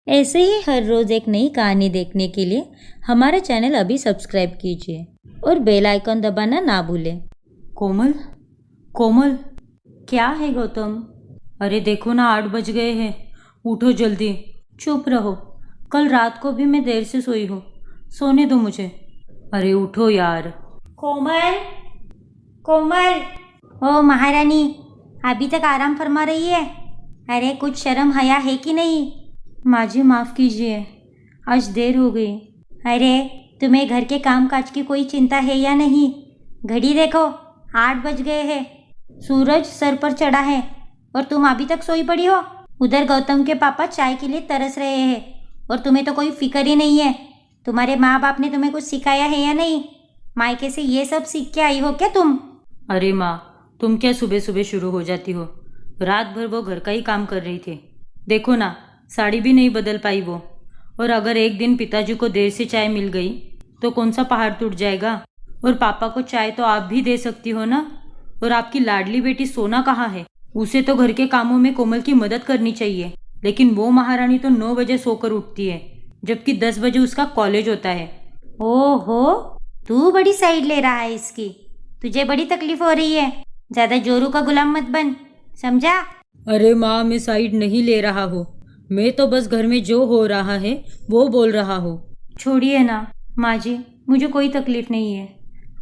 ऐसे ही हर रोज़ एक नई कहानी देखने के लिए हमारे चैनल अभी सब्सक्राइब कीजिए और बेल आइकन दबाना ना भूलें। कोमल, कोमल, क्या है गौतम? अरे देखो ना, 8 बज गए हैं। उठो जल्दी। चुप रहो, कल रात को भी मैं देर से सोई हूँ। सोने दो मुझे। अरे उठो यार। कोमल, कोमल, ओ महारानी, अभी तक आराम फरमा रही है? अरे कुछ शर्म हया है कि नहीं? माँ जी माफ़ कीजिए, आज देर हो गई। अरे तुम्हें घर के काम काज की कोई चिंता है या नहीं? घड़ी देखो, 8 बज गए हैं। सूरज सर पर चढ़ा है और तुम अभी तक सोई पड़ी हो। उधर गौतम के पापा चाय के लिए तरस रहे हैं और तुम्हें तो कोई फिक्र ही नहीं है। तुम्हारे माँ बाप ने तुम्हें कुछ सिखाया है या नहीं? मायके से ये सब सीख के आई हो क्या तुम? अरे माँ, तुम क्या सुबह सुबह शुरू हो जाती हो? रात भर वो घर का ही काम कर रही थी। देखो ना, साड़ी भी नहीं बदल पाई वो। और अगर एक दिन पिताजी को देर से चाय मिल गई तो कौन सा पहाड़ टूट जाएगा? और पापा को चाय तो आप भी दे सकती हो ना। और आपकी लाडली बेटी सोना कहाँ है? उसे तो घर के कामों में कोमल की मदद करनी चाहिए, लेकिन वो महारानी तो 9 बजे सोकर उठती है, जबकि 10 बजे उसका कॉलेज होता है। ओहो, तू बड़ी साइड ले रहा है इसकी। तुझे बड़ी तकलीफ हो रही है। ज्यादा जोरू का गुलाम मत बन, समझा? अरे माँ, मैं साइड नहीं ले रहा हूँ। मैं तो बस घर में जो हो रहा है वो बोल रहा हूँ। छोड़िए ना माँ जी, मुझे कोई तकलीफ नहीं है।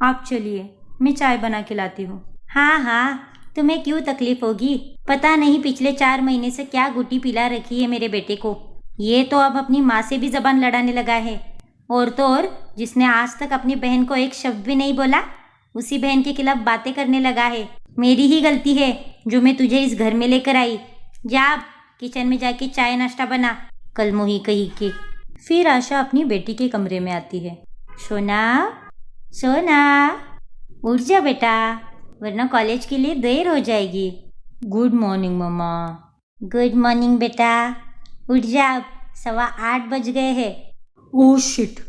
आप चलिए, मैं चाय बना के लाती हूँ। हाँ हाँ, तुम्हें क्यों तकलीफ होगी? पता नहीं पिछले 4 महीने से क्या गुटी पिला रखी है मेरे बेटे को। ये तो अब अपनी माँ से भी जबान लड़ाने लगा है। और तो और, जिसने आज तक अपनी बहन को एक शब्द भी नहीं बोला, उसी बहन के खिलाफ बातें करने लगा है। मेरी ही गलती है जो मैं तुझे इस घर में लेकर आई। जा किचन में जाके चाय नाश्ता बना, कल मोही कही के। फिर आशा अपनी बेटी के कमरे में आती है। सोना, सोना, उठ जा बेटा, वरना कॉलेज के लिए देर हो जाएगी। गुड मॉर्निंग मम्मा। गुड मॉर्निंग बेटा, उठ जा, अब 8:15 बज गए हैं। ओह शिट,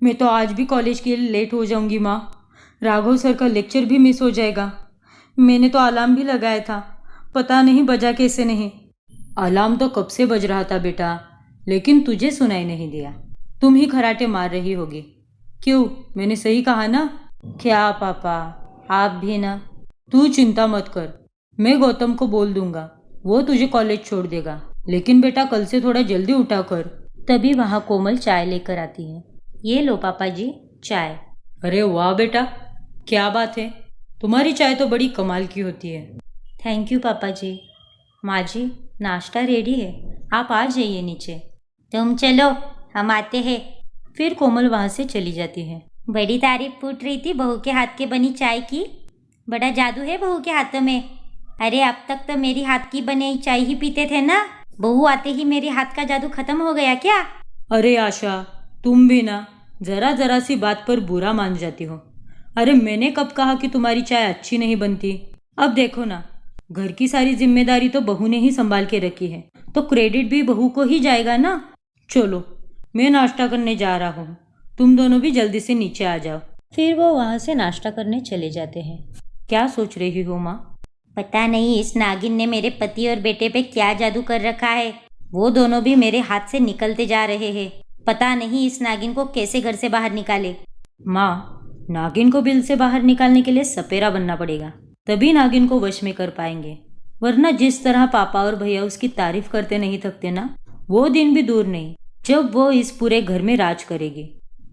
मैं तो आज भी कॉलेज के लिए लेट हो जाऊंगी माँ। राघव सर का लेक्चर भी मिस हो जाएगा। मैंने तो अलार्म भी लगाया था, पता नहीं बजा कैसे नहीं। अलार्म तो कब से बज रहा था बेटा, लेकिन तुझे सुनाई नहीं दिया। तुम ही खराटे मार रही होगी। क्यों, मैंने सही कहा ना? क्या पापा, आप भी ना। तू चिंता मत कर, मैं गौतम को बोल दूंगा, वो तुझे कॉलेज छोड़ देगा। लेकिन बेटा कल से थोड़ा जल्दी उठा कर। तभी वहाँ कोमल चाय लेकर आती है। ये लो पापा जी, चाय। अरे वाह बेटा, क्या बात है, तुम्हारी चाय तो बड़ी कमाल की होती है। थैंक यू पापा जी। माँ जी, नाश्ता रेडी है, आप आ जाइए नीचे। तुम चलो, हम आते हैं। फिर कोमल वहाँ से चली जाती है। बड़ी तारीफ फूट रही थी बहू के हाथ के बनी चाय की। बड़ा जादू है बहू के हाथों में। अरे अब तक तो मेरी हाथ की बनी चाय ही पीते थे ना, बहू आते ही मेरे हाथ का जादू खत्म हो गया क्या? अरे आशा, तुम भी ना जरा जरा सी बात पर बुरा मान जाती हो। अरे मैंने कब कहा कि तुम्हारी चाय अच्छी नहीं बनती? अब देखो ना, घर की सारी जिम्मेदारी तो बहू ने ही संभाल के रखी है, तो क्रेडिट भी बहू को ही जाएगा ना। चलो, मैं नाश्ता करने जा रहा हूँ, तुम दोनों भी जल्दी से नीचे आ जाओ। फिर वो वहाँ से नाश्ता करने चले जाते हैं। क्या सोच रही हो माँ? पता नहीं इस नागिन ने मेरे पति और बेटे पे क्या जादू कर रखा है। वो दोनों भी मेरे हाथ से निकलते जा रहे हैं। पता नहीं इस नागिन को कैसे घर से बाहर निकाले। माँ, नागिन को बिल से बाहर निकालने के लिए सपेरा बनना पड़ेगा, तभी नागिन को वश में कर पाएंगे। वरना जिस तरह पापा और भैया उसकी तारीफ करते नहीं थकते ना, वो दिन भी दूर नहीं जब वो इस पूरे घर में राज करेगी।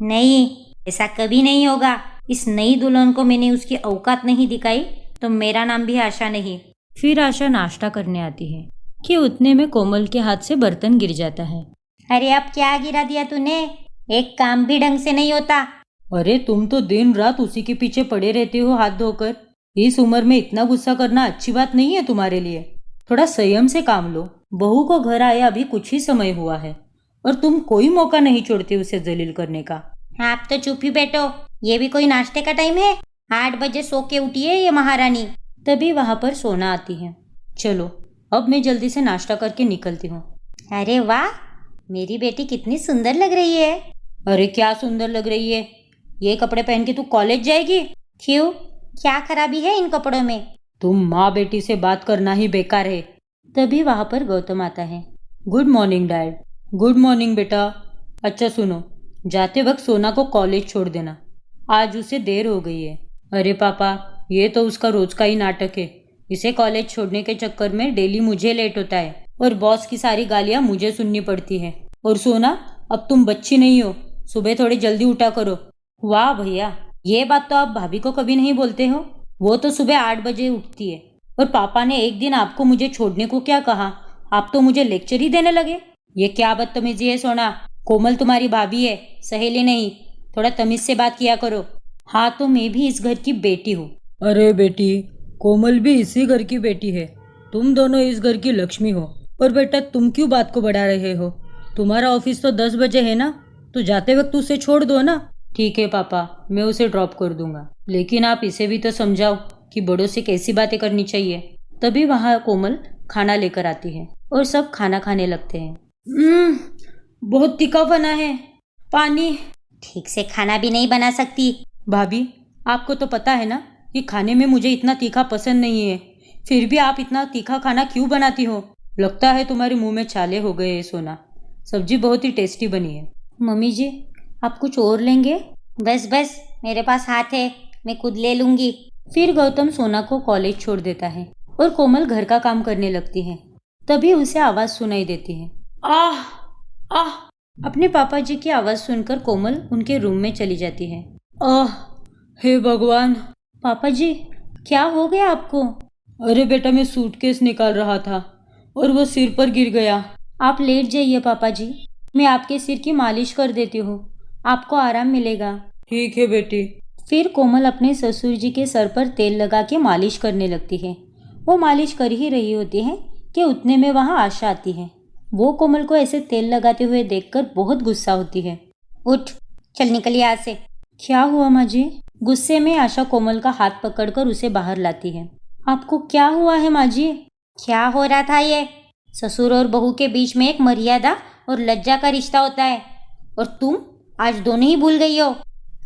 नहीं, ऐसा कभी नहीं होगा। इस नई दुल्हन को मैंने उसकी औकात नहीं दिखाई तो मेरा नाम भी आशा नहीं। फिर आशा नाश्ता करने आती है कि उतने में कोमल के हाथ से बर्तन गिर जाता है। अरे अब क्या गिरा दिया तूने? एक काम भी ढंग से नहीं होता। अरे तुम तो दिन रात उसी के पीछे पड़े रहते हो हाथ धोकर। इस उम्र में इतना गुस्सा करना अच्छी बात नहीं है तुम्हारे लिए। थोड़ा संयम से काम लो। बहू को घर आए अभी कुछ ही समय हुआ है और तुम कोई मौका नहीं छोड़ते उसे जलील करने का। आप तो चुप ही बैठो, ये भी कोई नाश्ते का टाइम है? 8 बजे सो के उठी है ये महारानी। तभी वहां पर सोना आती है। चलो, अब मैं जल्दी से नाश्ता करके निकलती हूँ। अरे वाह, मेरी बेटी कितनी सुंदर लग रही है। अरे क्या सुंदर लग रही है? ये कपड़े पहन के तू कॉलेज जाएगी? क्यों, क्या खराबी है इन कपड़ों में? तुम माँ बेटी से बात करना ही बेकार है। तभी वहां पर गौतम आता है। Good morning dad. Good morning बेटा। अच्छा सुनो, जाते वक्त सोना को कॉलेज छोड़ देना, आज उसे देर हो गई है। अरे पापा, ये तो उसका रोज का ही नाटक है। इसे कॉलेज छोड़ने के चक्कर में डेली मुझे लेट होता है और बॉस की सारी गालियां मुझे सुननी पड़ती है। और सोना, अब तुम बच्ची नहीं हो, सुबह थोड़ी जल्दी उठा करो। वाह भैया, ये बात तो आप भाभी को कभी नहीं बोलते हो। वो तो सुबह 8 बजे उठती है। और पापा ने एक दिन आपको मुझे छोड़ने को क्या कहा, आप तो मुझे लेक्चर ही देने लगे। ये क्या बदतमीजी है सोना। कोमल तुम्हारी भाभी है, सहेली नहीं। थोड़ा तमीज से बात किया करो। हाँ, तो मैं भी इस घर की बेटी हूँ। अरे बेटी, कोमल भी इसी घर की बेटी है। तुम दोनों इस घर की लक्ष्मी हो। और बेटा, तुम क्यों बात को बढ़ा रहे हो? तुम्हारा ऑफिस तो 10 बजे है ना, तो जाते वक्त उसे छोड़ दो ना। ठीक है पापा, मैं उसे ड्रॉप कर दूंगा, लेकिन आप इसे भी तो समझाओ कि बड़ों से कैसी बातें करनी चाहिए। तभी वहाँ कोमल खाना लेकर आती है और सब खाना खाने लगते हैं। बहुत तीखा बना है, पानी। ठीक से खाना भी नहीं बना सकती। भाभी, आपको तो पता है ना कि खाने में मुझे इतना तीखा पसंद नहीं है, फिर भी आप इतना तीखा खाना क्यों बनाती हो? लगता है तुम्हारे मुंह में छाले हो गए हैं सोना। सब्जी बहुत ही टेस्टी बनी है। मम्मी जी, आप कुछ और लेंगे? बस बस, मेरे पास हाथ है, मैं खुद ले लूंगी। फिर गौतम सोना को कॉलेज छोड़ देता है और कोमल घर का काम करने लगती है। तभी उसे आवाज सुनाई देती है, आह आह। अपने पापा जी की आवाज सुनकर कोमल उनके रूम में चली जाती है। आह, हे भगवान। पापा जी, क्या हो गया आपको? अरे बेटा, मैं सूटकेस निकाल रहा था और वो सिर पर गिर गया। आप लेट जाइए पापा जी, मैं आपके सिर की मालिश कर देती हूँ, आपको आराम मिलेगा। ठीक है बेटी। फिर कोमल अपने ससुर जी के सर पर तेल लगा के मालिश करने लगती है। वो मालिश कर ही रही होती है कि उतने में वहाँ आशा आती है। वो कोमल को ऐसे तेल लगाते हुए देखकर बहुत गुस्सा होती है। उठ, चल निकल यहाँ से। क्या हुआ माँ जी? गुस्से में आशा कोमल का हाथ पकड़कर उसे बाहर लाती है। आपको क्या हुआ है माँ जी? क्या हो रहा था ये? ससुर और बहू के बीच में एक मर्यादा और लज्जा का रिश्ता होता है, और तुम आज दोनों ही भूल गई हो।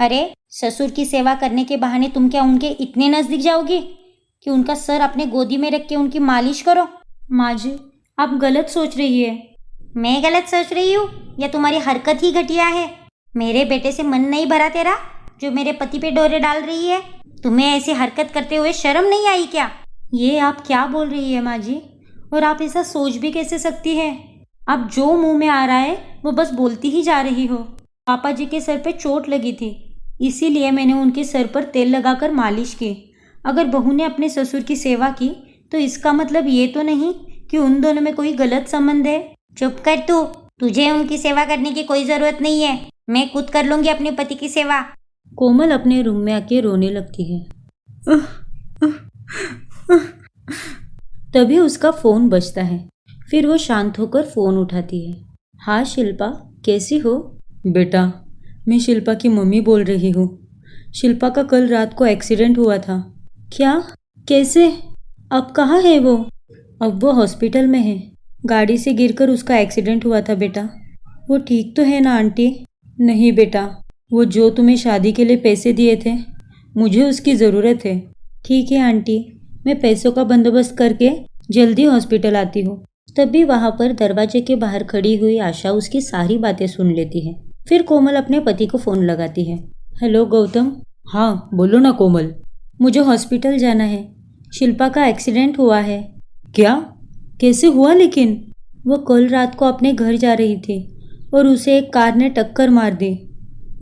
अरे, ससुर की सेवा करने के बहाने तुम क्या उनके इतने नजदीक जाओगी कि उनका सर अपने गोदी में रख के उनकी मालिश करो? माँ जी, आप गलत सोच रही है। मैं गलत सोच रही हूँ या तुम्हारी हरकत ही घटिया है? मेरे बेटे से मन नहीं भरा तेरा, जो मेरे पति पे डोरे डाल रही है? तुम्हें ऐसी हरकत करते हुए शर्म नहीं आई क्या? ये आप क्या बोल रही है माँ जी? और आप ऐसा सोच भी कैसे सकती है? आप जो मुंह में आ रहा है वो बस बोलती ही जा रही हो। पापा जी के सर पे चोट लगी थी, इसीलिए मैंने उनके सर पर तेल लगाकर मालिश की। अगर बहू ने अपने ससुर की सेवा की तो इसका मतलब ये तो नहीं कि उन दोनों में कोई गलत संबंध है। चुप कर तू, तुझे उनकी सेवा करने की कोई जरूरत नहीं है, मैं खुद कर लूंगी अपने पति की सेवा। कोमल अपने रूम में आके रोने लगती है। तभी उसका फोन बजता है। फिर वो शांत होकर फोन उठाती है। हाँ शिल्पा, कैसी हो? बेटा, मैं शिल्पा की मम्मी बोल रही हूँ। शिल्पा का कल रात को एक्सीडेंट हुआ था। क्या? कैसे? अब कहाँ है वो? अब वो हॉस्पिटल में है। गाड़ी से गिरकर उसका एक्सीडेंट हुआ था बेटा। वो ठीक तो है ना आंटी? नहीं बेटा, वो जो तुम्हें शादी के लिए पैसे दिए थे, मुझे उसकी ज़रूरत है। ठीक है आंटी, मैं पैसों का बंदोबस्त करके जल्दी हॉस्पिटल आती हूँ। तभी वहाँ पर दरवाजे के बाहर खड़ी हुई आशा उसकी सारी बातें सुन लेती है। फिर कोमल अपने पति को फ़ोन लगाती है। हेलो गौतम। हाँ बोलो ना कोमल। मुझे हॉस्पिटल जाना है, शिल्पा का एक्सीडेंट हुआ है। क्या? कैसे हुआ लेकिन? वो कल रात को अपने घर जा रही थी और उसे एक कार ने टक्कर मार दी।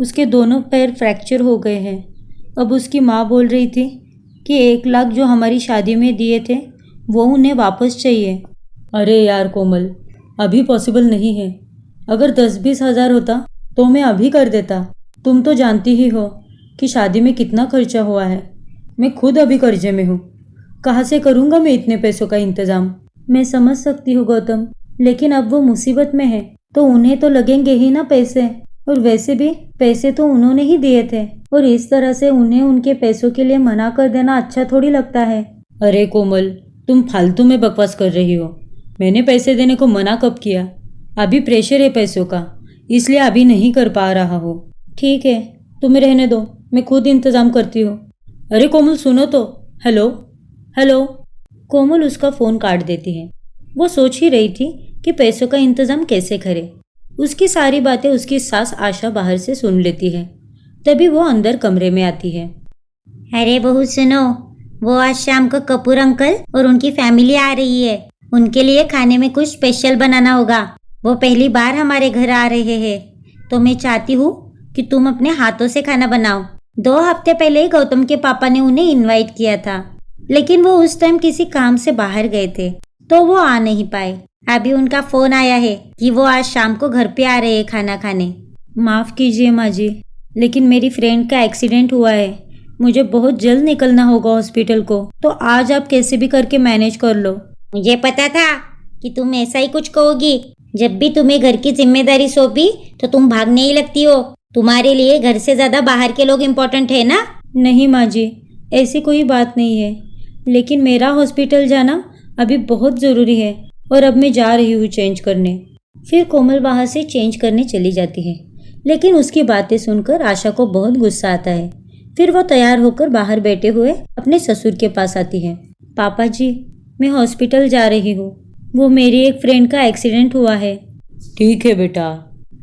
उसके दोनों पैर फ्रैक्चर हो गए हैं। अब उसकी माँ बोल रही थी कि 1 लाख जो हमारी शादी में दिए थे वो उन्हें वापस चाहिए। अरे यार कोमल, अभी पॉसिबल नहीं है। अगर 10-20 हज़ार होता तो मैं अभी कर देता। तुम तो जानती ही हो कि शादी में कितना खर्चा हुआ है। मैं खुद अभी कर्जे में हूँ, कहाँ से करूँगा मैं इतने पैसों का इंतज़ाम? मैं समझ सकती हूँ गौतम, लेकिन अब वो मुसीबत में है तो उन्हें तो लगेंगे ही ना पैसे। और वैसे भी पैसे तो उन्होंने ही दिए थे, और इस तरह से उन्हें उनके पैसों के लिए मना कर देना अच्छा थोड़ी लगता है। अरे कोमल, तुम फालतू में बकवास कर रही हो। मैंने पैसे देने को मना कब किया? अभी प्रेशर है पैसों का, इसलिए अभी नहीं कर पा रहा हूँ। ठीक है, तुम्हें रहने दो, मैं खुद इंतज़ाम करती हूँ। अरे कोमल सुनो तो। Hello hello. कोमल उसका फ़ोन काट देती है। वो सोच ही रही थी कि पैसों का इंतज़ाम कैसे करे, उसकी सारी बातें उसकी सास आशा बाहर से सुन लेती है। तभी वो अंदर कमरे में आती है। अरे बहू सुनो, वो आज शाम को कपूर अंकल और उनकी फैमिली आ रही है। उनके लिए खाने में कुछ स्पेशल बनाना होगा। वो पहली बार हमारे घर आ रहे हैं, तो मैं चाहती हूँ कि तुम अपने हाथों से खाना बनाओ। 2 हफ्ते पहले ही गौतम के पापा ने उन्हें इनवाइट किया था, लेकिन वो उस टाइम किसी काम से बाहर गए थे, तो वो आ नहीं पाए। अभी उनका फोन आया है कि वो आज शाम को घर पे आ रहे हैं खाना खाने। माफ़ कीजिए माँ जी, लेकिन मेरी फ्रेंड का एक्सीडेंट हुआ है। मुझे बहुत जल्द निकलना होगा हॉस्पिटल को, तो आज आप कैसे भी करके मैनेज कर लो। मुझे पता था कि तुम ऐसा ही कुछ कहोगी। जब भी तुम्हें घर की जिम्मेदारी सौंपी तो तुम भागने ही लगती हो। तुम्हारे लिए घर से ज्यादा बाहर के लोग इम्पोर्टेंट है ना? नहीं माँ जी, ऐसी कोई बात नहीं है, लेकिन मेरा हॉस्पिटल जाना अभी बहुत ज़रूरी है और अब मैं जा रही हूँ चेंज करने। फिर कोमल वहाँ से चेंज करने चली जाती है, लेकिन उसकी बातें सुनकर आशा को बहुत गुस्सा आता है। फिर वो तैयार होकर बाहर बैठे हुए अपने ससुर के पास आती है। पापा जी, मैं हॉस्पिटल जा रही हूँ, वो मेरी एक फ्रेंड का एक्सीडेंट हुआ है। ठीक है बेटा।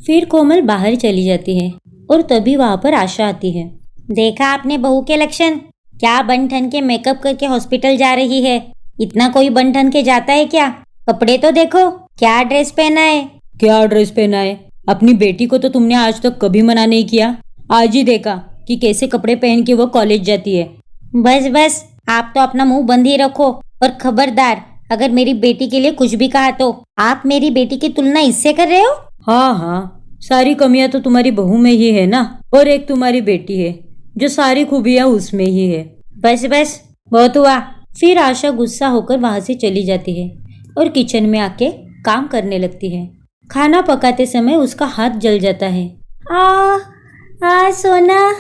फिर कोमल बाहर चली जाती है और तभी वहाँ पर आशा आती है। देखा आपने बहू के लक्षण? क्या बन ठन के मेकअप करके हॉस्पिटल जा रही है। इतना कोई बन ठन के जाता है क्या? कपड़े तो देखो, क्या ड्रेस पहना है। क्या ड्रेस पहना है? अपनी बेटी को तो तुमने आज तक कभी मना नहीं किया। आज ही देखा कि कैसे कपड़े पहन के वो कॉलेज जाती है। बस बस, आप तो अपना मुंह बंद ही रखो, और खबरदार अगर मेरी बेटी के लिए कुछ भी कहा तो। आप मेरी बेटी की तुलना इससे कर रहे हो? हाँ हाँ, सारी कमियां तो तुम्हारी बहू में ही है ना, और एक तुम्हारी बेटी है जो सारी खूबियां उसमें ही है। बस बस, बहुत हुआ। फिर आशा गुस्सा होकर वहां से चली जाती है और किचन में आके काम करने लगती है। खाना पकाते समय उसका हाथ जल जाता है। आ सोना,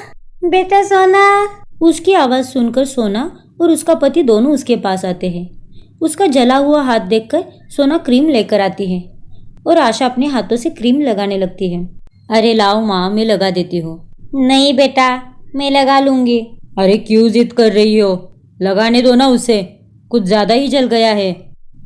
बेटा सोना। उसकी आवाज सुनकर सोना और उसका पति दोनों उसके पास आते हैं। उसका जला हुआ हाथ देखकर सोना क्रीम लेकर आती है और आशा अपने हाथों से क्रीम लगाने लगती है। अरे लाओ माँ, मैं लगा देती हूँ। नहीं बेटा, मैं लगा लूंगी। अरे क्यों जिद कर रही हो, लगाने दो ना उसे, कुछ ज्यादा ही जल गया है।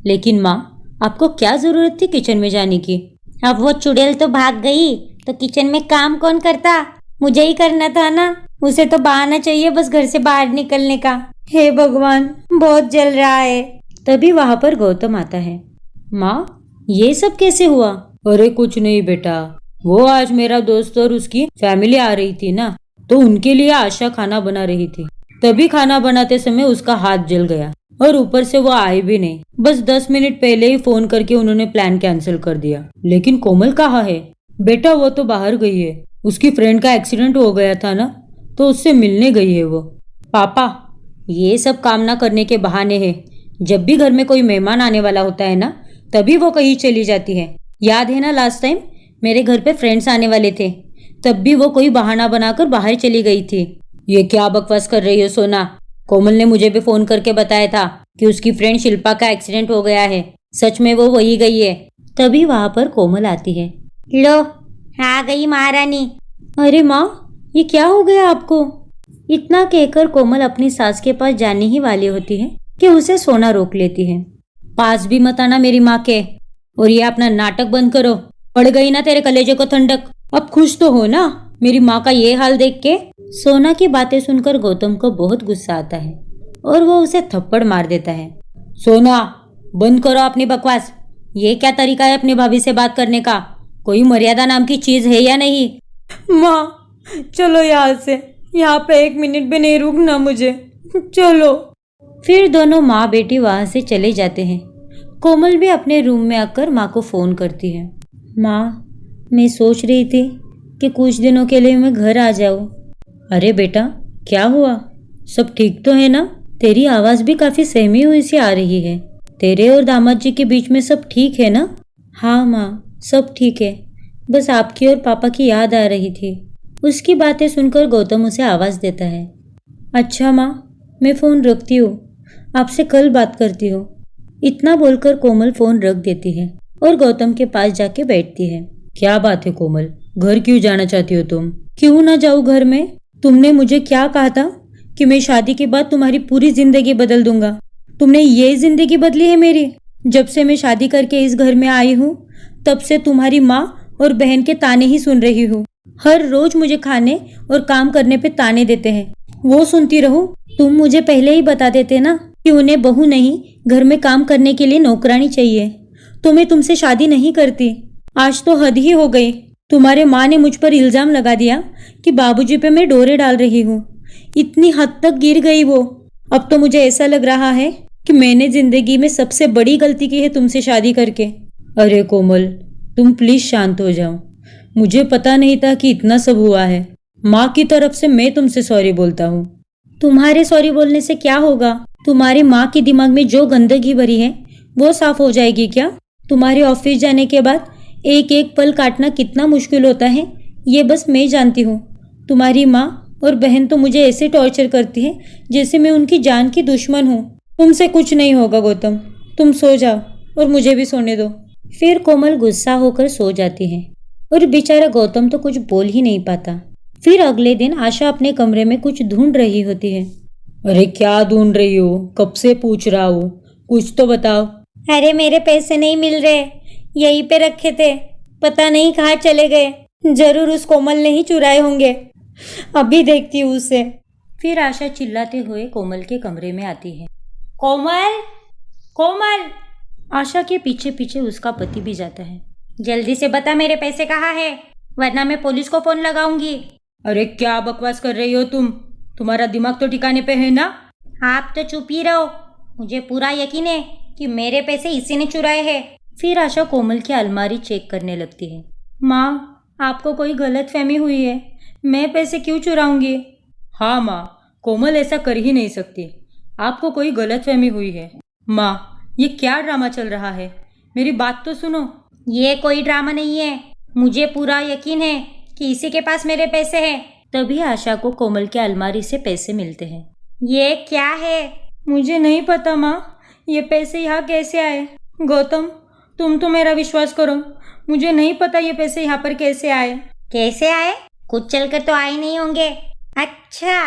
लेकिन माँ, आपको क्या जरूरत थी किचन में जाने की? अब वो चुड़ैल तो भाग गई, तो किचन में काम कौन करता? मुझे ही करना था ना। उसे तो बहाना चाहिए बस घर से बाहर निकलने का। हे भगवान, बहुत जल रहा है। तभी वहां पर गौतम आता है। माँ, ये सब कैसे हुआ? अरे कुछ नहीं बेटा, वो आज मेरा दोस्त और उसकी फैमिली आ रही थी ना, तो उनके लिए आशा खाना बना रही थी। तभी खाना बनाते समय उसका हाथ जल गया और ऊपर से वो आए भी नहीं। बस 10 मिनट पहले ही फोन करके उन्होंने प्लान कैंसिल कर दिया। लेकिन कोमल कहाँ है? बेटा वो तो बाहर गई है, उसकी फ्रेंड का एक्सीडेंट हो गया था ना, तो उससे मिलने गई है वो। पापा, ये सब काम ना करने के बहाने हैं। जब भी घर में कोई मेहमान आने वाला होता है ना, तभी वो कहीं चली जाती है। याद है ना लास्ट टाइम मेरे घर पे फ्रेंड्स आने वाले थे, तब भी वो कोई बहाना बनाकर बाहर चली गई थी। ये क्या बकवास कर रही हो सोना? कोमल ने मुझे भी फोन करके बताया था कि उसकी फ्रेंड शिल्पा का एक्सीडेंट हो गया है। सच में वो वही गई है। तभी वहां पर कोमल आती है। लो, आ गई महारानी। अरे माँ, ये क्या हो गया आपको? इतना कहकर कोमल अपनी सास के पास जाने ही वाली होती है कि उसे सोना रोक लेती है। पास भी मत आना मेरी माँ के, और ये अपना नाटक बंद करो। पड़ गई ना तेरे कलेजे को ठंडक। अब खुश तो हो ना मेरी माँ का ये हाल देख के? सोना की बातें सुनकर गौतम को बहुत गुस्सा आता है और वो उसे थप्पड़ मार देता है। सोना, बंद करो अपनी बकवास। ये क्या तरीका है अपनी भाभी से बात करने का? कोई मर्यादा नाम की चीज है या नहीं? माँ, चलो यहाँ से, यहाँ पे 1 मिनट भी नहीं रुकना मुझे, चलो। फिर दोनों माँ बेटी वहां से चले जाते हैं। कोमल भी अपने रूम में आकर माँ को फोन करती है। माँ, मैं सोच रही थी कि कुछ दिनों के लिए मैं घर आ जाऊँ। अरे बेटा, क्या हुआ? सब ठीक तो है ना? तेरी आवाज भी काफी सहमी हुई सी आ रही है। तेरे और दामाद जी के बीच में सब ठीक है ना? हाँ माँ, सब ठीक है, बस आपकी और पापा की याद आ रही थी। उसकी बातें सुनकर गौतम उसे आवाज देता है। अच्छा माँ, मैं फोन रखती हूँ, आपसे कल बात करती हूँ। इतना बोलकर कोमल फोन रख देती है और गौतम के पास जाके बैठती है। क्या बात है कोमल, घर क्यों जाना चाहती हो तुम? क्यों ना जाऊँ घर में? तुमने मुझे क्या कहा था कि मैं शादी के बाद तुम्हारी पूरी जिंदगी बदल दूंगा। तुमने ये जिंदगी बदली है मेरी। जब से मैं शादी करके इस घर में आई हूँ, तब से तुम्हारी माँ और बहन के ताने ही सुन रही हूँ। हर रोज मुझे खाने और काम करने पे ताने देते हैं, वो सुनती रहूं? तुम मुझे पहले ही बता देते ना कि उन्हें बहू नहीं, घर में काम करने के लिए नौकरानी चाहिए, तो मैं तुमसे शादी नहीं करती। आज तो हद ही हो गई। तुम्हारे माँ ने मुझ पर इल्जाम लगा दिया कि बाबूजी पे मैं डोरे डाल रही हूँ। इतनी हद तक गिर गई वो। अब तो मुझे ऐसा लग रहा है कि मैंने जिंदगी में सबसे बड़ी गलती की है तुमसे शादी करके। अरे कोमल, तुम प्लीज शांत हो जाओ। मुझे पता नहीं था कि इतना सब हुआ है। माँ की तरफ से मैं तुमसे सॉरी बोलता हूँ। तुम्हारे सॉरी बोलने से क्या होगा? तुम्हारी माँ के दिमाग में जो गंदगी भरी है वो साफ हो जाएगी क्या? तुम्हारे ऑफिस जाने के बाद एक एक पल काटना कितना मुश्किल होता है, ये बस मैं जानती हूँ। तुम्हारी माँ और बहन तो मुझे ऐसे टॉर्चर करती है जैसे मैं उनकी जान की दुश्मन हूँ। तुमसे कुछ नहीं होगा गौतम, तुम सो जाओ और मुझे भी सोने दो। फिर कोमल गुस्सा होकर सो जाती है और बेचारा गौतम तो कुछ बोल ही नहीं पाता। फिर अगले दिन आशा अपने कमरे में कुछ ढूंढ रही होती है। अरे क्या ढूंढ रही हो? कब से पूछ रहा हूँ, कुछ तो बताओ। अरे मेरे पैसे नहीं मिल रहे, यहीं पे रखे थे, पता नहीं कहाँ चले गए। जरूर उस कोमल ने ही चुराए होंगे, अभी देखती हूँ उसे। फिर आशा चिल्लाते हुए कोमल के कमरे में आती है। कोमल, कोमल! आशा के पीछे पीछे उसका पति भी जाता है। जल्दी से बता मेरे पैसे कहाँ है, वरना मैं पुलिस को फोन लगाऊंगी। अरे क्या बकवास कर रही हो तुम? तुम्हारा दिमाग तो ठिकाने पे है ना? आप तो चुप ही रहो, मुझे पूरा यकीन है कि मेरे पैसे इसी ने चुराए हैं। फिर आशा कोमल की अलमारी चेक करने लगती है। माँ, आपको कोई गलत फहमी हुई है, मैं पैसे क्यों चुराऊंगी? हाँ माँ, कोमल ऐसा कर ही नहीं सकती, आपको कोई गलत फहमी हुई है। माँ, ये क्या ड्रामा चल रहा है? मेरी बात तो सुनो। ये कोई ड्रामा नहीं है, मुझे पूरा यकीन है कि इसी के पास मेरे पैसे हैं। तभी आशा को कोमल के अलमारी से पैसे मिलते हैं। ये क्या है? मुझे नहीं पता माँ, ये पैसे यहाँ कैसे आए? गौतम, तुम तो मेरा विश्वास करो, मुझे नहीं पता ये पैसे यहाँ पर कैसे आए। कैसे आए? कुछ चलकर तो आए नहीं होंगे। अच्छा,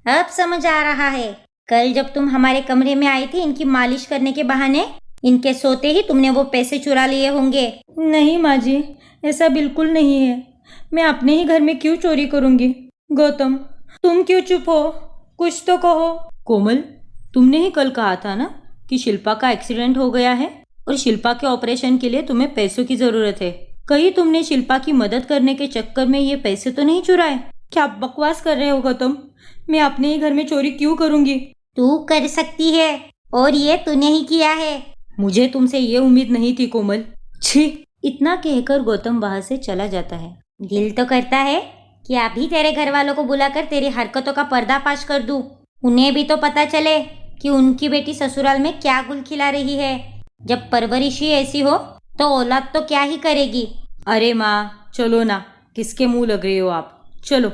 अब समझ आ रहा है। कल जब तुम हमारे कमरे में आई थी इनकी मालिश करने के बहाने, इनके सोते ही तुमने वो पैसे चुरा लिए होंगे। नहीं माँ जी, ऐसा बिल्कुल नहीं है। मैं अपने ही घर में क्यों चोरी करूंगी? गौतम, तुम क्यों चुप हो? कुछ तो कहो। कोमल, तुमने ही कल कहा था ना कि शिल्पा का एक्सीडेंट हो गया है और शिल्पा के ऑपरेशन के लिए तुम्हें पैसों की जरूरत है। कहीं तुमने शिल्पा की मदद करने के चक्कर में ये पैसे तो नहीं चुराए? क्या बकवास कर रहे हो गौतम? मैं अपने ही घर में चोरी क्यों करूंगी? तू कर सकती है, और ये तूने ही किया है। मुझे तुमसे ये उम्मीद नहीं थी कोमल। छी! इतना कहकर गौतम वहां से चला जाता है। दिल तो करता है कि अभी तेरे घर वालों को बुलाकर तेरी हरकतों का पर्दाफाश कर दूं। उन्हें भी तो पता चले कि उनकी बेटी ससुराल में क्या गुल खिला रही है। जब परवरिश ही ऐसी हो तो औलाद तो क्या ही करेगी। अरे माँ, चलो ना, किसके मुंह लग रहे हो आप? चलो।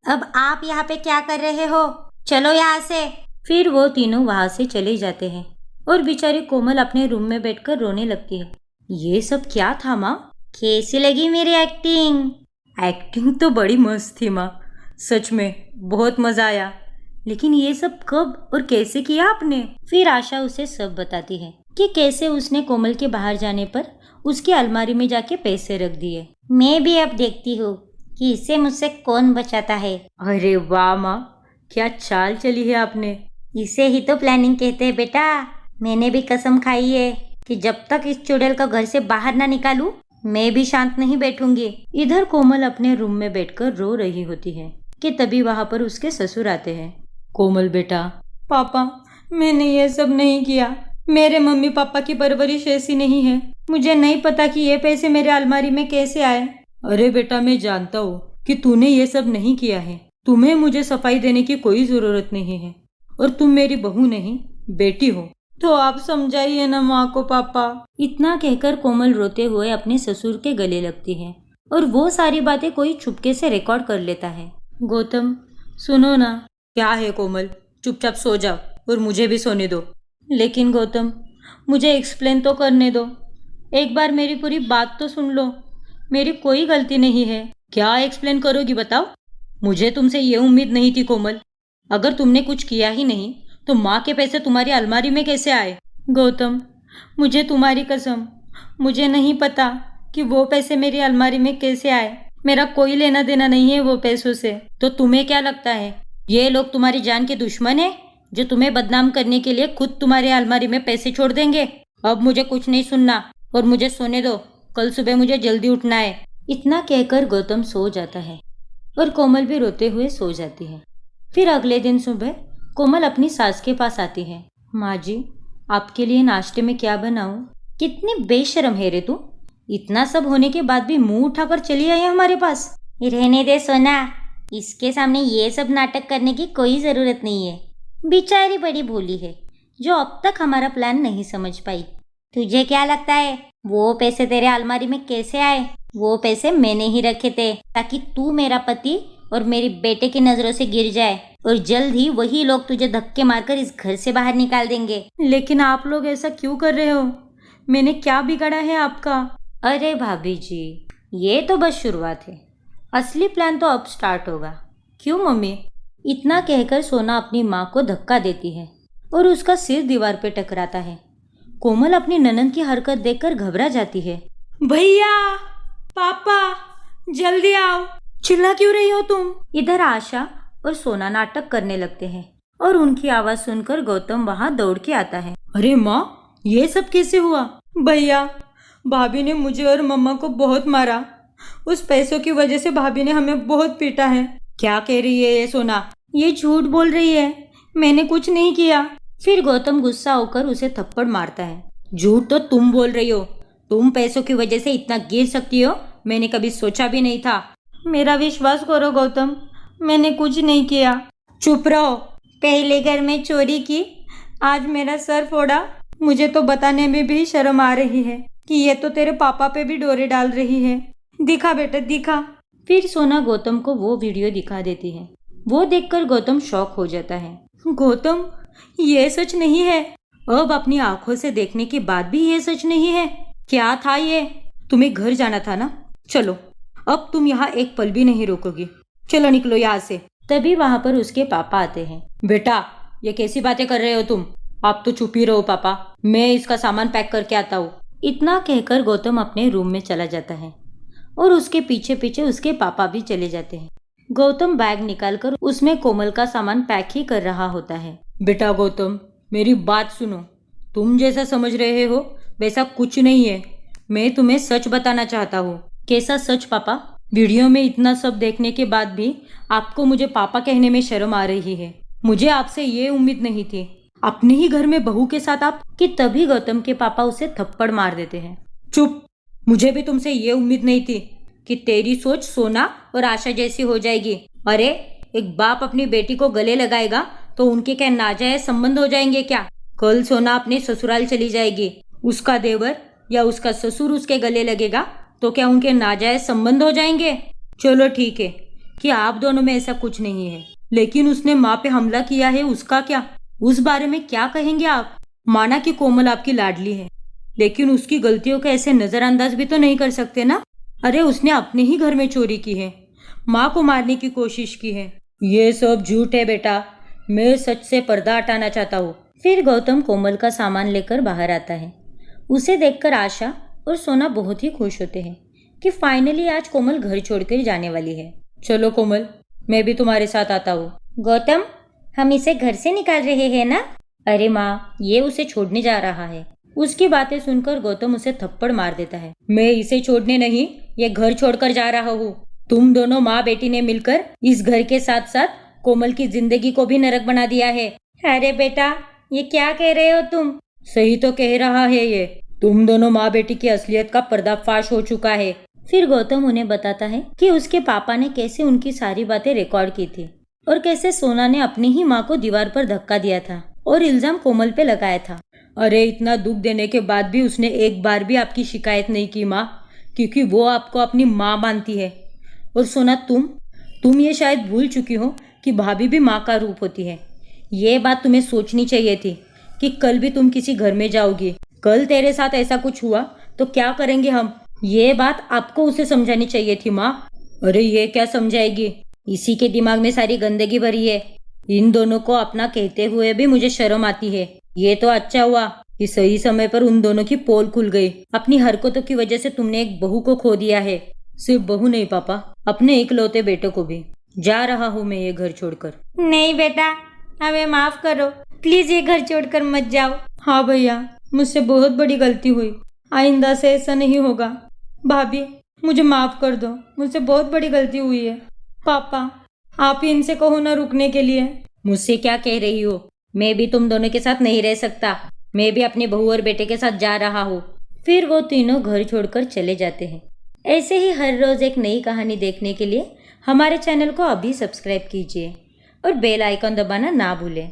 अब आप यहाँ पे क्या कर रहे हो? चलो यहाँ से। फिर वो तीनों वहां से चले जाते हैं और बेचारी कोमल अपने रूम में बैठकर रोने लगती है। ये सब क्या था माँ? कैसी लगी मेरी एक्टिंग? एक्टिंग तो बड़ी मस्त थी माँ, सच में बहुत मजा आया। लेकिन ये सब कब और कैसे किया आपने? फिर आशा उसे सब बताती है कि कैसे उसने कोमल के बाहर जाने पर उसकी अलमारी में जाके पैसे रख दिए। मैं भी अब देखती हूँ कि इसे मुझसे कौन बचाता है। अरे वाह माँ, क्या चाल चली है आपने। इसे ही तो प्लानिंग कहते हैं बेटा। मैंने भी कसम खाई है कि जब तक इस चुड़ैल को घर से बाहर ना निकालूं, मैं भी शांत नहीं बैठूंगी। इधर कोमल अपने रूम में बैठकर रो रही होती है कि तभी वहां पर उसके ससुर आते हैं। कोमल बेटा। पापा, मैंने ये सब नहीं किया। मेरे मम्मी पापा की परवरिश ऐसी नहीं है। मुझे नहीं पता कि ये पैसे मेरे अलमारी में कैसे आए। अरे बेटा, मैं जानता हूँ कि तूने ये सब नहीं किया है। तुम्हें मुझे सफाई देने की कोई जरूरत नहीं है और तुम मेरी बहू नहीं, बेटी हो। तो आप समझाइए ना माँ को पापा। इतना कहकर कोमल रोते हुए अपने ससुर के गले लगती है और वो सारी बातें कोई चुपके से रिकॉर्ड कर लेता है। गौतम, सुनो ना। क्या है कोमल, चुपचाप सो जाओ और मुझे भी सोने दो। लेकिन गौतम, मुझे एक्सप्लेन तो करने दो। एक बार मेरी पूरी बात तो सुन लो। मेरी कोई गलती नहीं है। क्या एक्सप्लेन करोगी बताओ? मुझे तुमसे ये उम्मीद नहीं थी कोमल। अगर तुमने कुछ किया ही नहीं तो माँ के पैसे तुम्हारी अलमारी में कैसे आए? गौतम, मुझे तुम्हारी कसम, मुझे नहीं पता कि वो पैसे मेरी अलमारी में कैसे आए। मेरा कोई लेना देना नहीं है वो पैसों से। तो तुम्हें क्या लगता है ये लोग तुम्हारी जान के दुश्मन है जो तुम्हें बदनाम करने के लिए खुद तुम्हारे अलमारी में पैसे छोड़ देंगे? अब मुझे कुछ नहीं सुनना और मुझे सोने दो, कल सुबह मुझे जल्दी उठना है। इतना कहकर गौतम सो जाता है और कोमल भी रोते हुए सो जाती है। फिर अगले दिन सुबह कोमल अपनी सास के पास आती है। माँ जी, आपके लिए नाश्ते में क्या बनाऊं? कितनी बेशर्म है रे तू, इतना सब होने के बाद भी मुंह उठाकर चली आई है हमारे पास। रहने दे सोना, इसके सामने ये सब नाटक करने की कोई जरूरत नहीं है। बेचारी बड़ी भोली है जो अब तक हमारा प्लान नहीं समझ पाई। तुझे क्या लगता है वो पैसे तेरे अलमारी में कैसे आए? वो पैसे मैंने ही रखे थे ताकि तू मेरा पति और मेरी बेटे की नजरों से गिर जाए और जल्द ही वही लोग तुझे धक्के मारकर इस घर से बाहर निकाल देंगे। लेकिन आप लोग ऐसा क्यों कर रहे हो? मैंने क्या बिगाड़ा है आपका? अरे भाभी जी, ये तो बस शुरुआत है, असली प्लान तो अब स्टार्ट होगा। क्यों मम्मी? इतना कहकर सोना अपनी माँ को धक्का देती है और उसका सिर दीवार पे टकराता है। कोमल अपनी ननद की हरकत देखकर घबरा जाती है। भैया, पापा, जल्दी आओ, चिल्ला क्यों रही हो तुम? इधर आशा और सोना नाटक करने लगते हैं और उनकी आवाज सुनकर गौतम वहां दौड़ के आता है। अरे माँ, ये सब कैसे हुआ? भैया, भाभी ने मुझे और मम्मा को बहुत मारा। उस पैसों की वजह से भाभी ने हमें बहुत पीटा है। क्या कह रही है ये सोना? ये झूठ बोल रही है, मैंने कुछ नहीं किया। फिर गौतम गुस्सा होकर उसे थप्पड़ मारता है। झूठ तो तुम बोल रही हो, तुम पैसों की वजह से इतना गिर सकती हो मैंने कभी सोचा भी नहीं था। मेरा विश्वास करो गौतम, मैंने कुछ नहीं किया। चुप रहो। पहले घर में चोरी की, आज मेरा सर फोड़ा। मुझे तो बताने में भी शर्म आ रही है कि ये तो तेरे पापा पे भी डोरे डाल रही है। दिखा बेटा, दिखा। फिर सोना गौतम को वो वीडियो दिखा देती है। वो देखकर गौतम शॉक हो जाता है। गौतम, ये सच नहीं है। अब अपनी आंखों से देखने के बाद भी ये सच नहीं है? क्या था ये? तुम्हें घर जाना था ना? चलो, अब तुम यहाँ एक पल भी नहीं रोकोगी। चलो निकलो यहाँ से। तभी वहाँ पर उसके पापा आते हैं। बेटा, ये कैसी बातें कर रहे हो तुम? आप तो चुप ही रहो पापा, मैं इसका सामान पैक करके आता हूँ। इतना कहकर गौतम अपने रूम में चला जाता है और उसके पीछे पीछे उसके पापा भी चले जाते हैं। गौतम बैग निकालकर उसमें कोमल का सामान पैक ही कर रहा होता है। बेटा गौतम, मेरी बात सुनो। तुम जैसा समझ रहे हो वैसा कुछ नहीं है। मैं तुम्हें सच बताना चाहता हूँ। कैसा सच पापा? वीडियो में इतना सब देखने के बाद भी आपको मुझे पापा कहने में शर्म आ रही है। मुझे आपसे ये उम्मीद नहीं थी। अपने ही घर में बहू के साथ आप। कि तभी गौतम के पापा उसे थप्पड़ मार देते हैं। चुप। मुझे भी तुमसे ये उम्मीद नहीं थी कि तेरी सोच सोना और आशा जैसी हो जाएगी। अरे, एक बाप अपनी बेटी को गले लगाएगा तो उनके क्या नाजायज संबंध हो जाएंगे क्या? कल सोना अपने ससुराल चली जाएगी, उसका देवर या उसका ससुर उसके गले लगेगा तो क्या उनके नाजायज संबंध हो जाएंगे? चलो ठीक है कि आप दोनों में ऐसा कुछ नहीं है, लेकिन उसने माँ पे हमला किया है, उसका क्या? उस बारे में क्या कहेंगे आप? माना कि कोमल आपकी लाडली है, लेकिन उसकी गलतियों को ऐसे नजरअंदाज भी तो नहीं कर सकते ना। अरे, उसने अपने ही घर में चोरी की है, माँ को मारने की कोशिश की है। ये सब झूठ है बेटा, मैं सच से पर्दा हटाना चाहता हूँ। फिर गौतम कोमल का सामान लेकर बाहर आता है। उसे देखकर आशा और सोना बहुत ही खुश होते हैं कि फाइनली आज कोमल घर छोड़कर जाने वाली है। चलो कोमल, मैं भी तुम्हारे साथ आता हूँ। गौतम, हम इसे घर से निकाल रहे हैं ना? अरे माँ, ये उसे छोड़ने जा रहा है। उसकी बातें सुनकर गौतम उसे थप्पड़ मार देता है। मैं इसे छोड़ने नहीं, ये घर छोड़कर जा रहा हूँ। तुम दोनों माँ बेटी ने मिलकर इस घर के साथ साथ कोमल की जिंदगी को भी नरक बना दिया है। अरे बेटा, ये क्या कह रहे हो तुम? सही तो कह रहा है ये। तुम दोनों माँ बेटी की असलियत का पर्दाफाश हो चुका है। फिर गौतम उन्हें बताता है कि उसके पापा ने कैसे उनकी सारी बातें रिकॉर्ड की थी और कैसे सोना ने अपनी ही माँ को दीवार पर धक्का दिया था और इल्जाम कोमल पे लगाया था। अरे, इतना दुख देने के बाद भी उसने एक बार भी आपकी शिकायत नहीं की माँ, क्योंकि वो आपको अपनी माँ मानती है। और सोना, तुम ये शायद भूल चुकी हो कि भाभी भी माँ का रूप होती है। ये बात तुम्हें सोचनी चाहिए थी कि कल भी तुम किसी घर में जाओगी, कल तेरे साथ ऐसा कुछ हुआ तो क्या करेंगे हम। ये बात आपको उसे समझानी चाहिए थी माँ। अरे, ये क्या समझाएगी? इसी के दिमाग में सारी गंदगी भरी है। इन दोनों को अपना कहते हुए भी मुझे शर्म आती है। ये तो अच्छा हुआ कि सही समय पर उन दोनों की पोल खुल गई। अपनी हरकतों की वजह से तुमने एक बहू को खो दिया है। सिर्फ बहू नहीं पापा, अपने इकलौते बेटे को भी। जा रहा हूँ मैं ये घर छोड़कर। नहीं बेटा, हमें माफ करो, प्लीज ये घर छोड़कर मत जाओ। हाँ भैया, मुझसे बहुत बड़ी गलती हुई, आइंदा से ऐसा नहीं होगा। भाभी, मुझे माफ कर दो, मुझसे बहुत बड़ी गलती हुई है। पापा, आप ही इनसे कहो ना रुकने के लिए। मुझसे क्या कह रही हो? मैं भी तुम दोनों के साथ नहीं रह सकता। मैं भी अपने बहू और बेटे के साथ जा रहा हूँ। फिर वो तीनों घर छोड़कर चले जाते हैं। ऐसे ही हर रोज एक नई कहानी देखने के लिए हमारे चैनल को अभी सब्सक्राइब कीजिए और बेल आइकन दबाना ना भूलें।